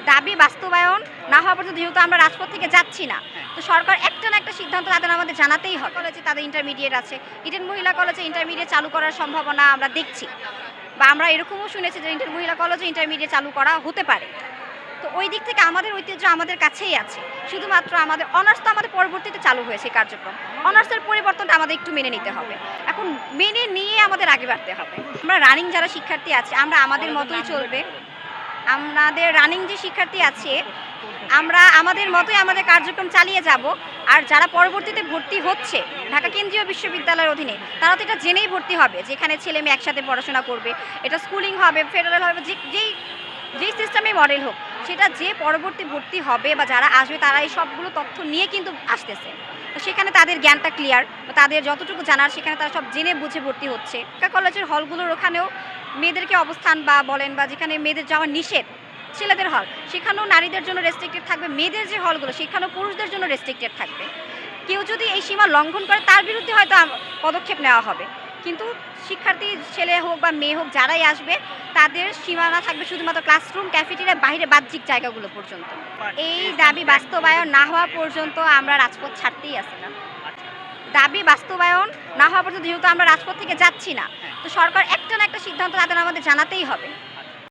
দাবি বাস্তবায়ন না হওয়া পর্যন্ত যেহেতু আমরা রাজপথ থেকে যাচ্ছি না, তো সরকার একটা না একটা সিদ্ধান্ত তাদের আমাদের জানাতেই হবে। কলেজে তাদের ইন্টারমিডিয়েট আছে, ইডেন মহিলা কলেজে ইন্টারমিডিয়েট চালু করার সম্ভাবনা আমরা দেখছি, বা আমরা এরকমও শুনেছি যে মহিলা কলেজে ইন্টারমিডিয়েট চালু করা হতে পারে। তো ওই দিক থেকে আমাদের ঐতিহ্য আমাদের কাছেই আছে। শুধুমাত্র আমাদের অনার্স তো আমাদের পরবর্তীতে চালু হয়েছে কার্যক্রম। অনার্সের পরিবর্তনটা আমাদের একটু মেনে নিতে হবে। এখন মেনে নিয়ে আমাদের আগে বাড়তে হবে। আমরা রানিং যারা শিক্ষার্থী আছে আমরা আমাদের মতোই চলবে। আমাদের রানিং যে শিক্ষার্থী আছে আমরা আমাদের মতোই আমাদের কার্যক্রম চালিয়ে যাব। আর যারা পরবর্তীতে ভর্তি হচ্ছে ঢাকা কেন্দ্রীয় বিশ্ববিদ্যালয়ের অধীনে তারা তো এটা জেনেই ভর্তি হবে যেখানে ছেলে মেয়ে একসাথে পড়াশোনা করবে, এটা স্কুলিং হবে, ফেডারেল হবে, যেই সিস্টেমে মডেল হোক, সেটা যে পরবর্তী ভর্তি হবে বা যারা আসবে তারা এই সবগুলো তথ্য নিয়ে কিন্তু আসতেছে। তো সেখানে তাদের জ্ঞানটা ক্লিয়ার, বা তাদের যতটুকু জানার সেখানে তারা সব জেনে বুঝে ভর্তি হচ্ছে। কলেজের হলগুলোর ওখানেও মেয়েদেরকে অবস্থান বা বলেন বা যেখানে মেয়েদের যাওয়া নিষেধ ছেলেদের হল, সেখানেও নারীদের জন্য রেস্ট্রিক্টেড থাকবে। মেয়েদের যে হলগুলো সেখানেও পুরুষদের জন্য রেস্ট্রিক্টেড থাকবে। কেউ যদি এই সীমা লঙ্ঘন করে তার বিরুদ্ধে হয়তো পদক্ষেপ নেওয়া হবে, কিন্তু শিক্ষার্থী ছেলে হোক বা মেয়ে হোক যারাই আসবে তাদের সীমানা থাকবে শুধুমাত্র ক্লাসরুম, ক্যাফেটেরিয়া, বাইরে বাহ্যিক জায়গাগুলো পর্যন্ত। এই দাবি বাস্তবায়ন না হওয়া পর্যন্ত আমরা রাজপথ ছাড়তেই আসি না। দাবি বাস্তবায়ন না হওয়া পর্যন্ত যেহেতু আমরা রাজপথ থেকে যাচ্ছি না, তো সরকার একটা না একটা সিদ্ধান্ত তাদের আমাদের জানাতেই হবে।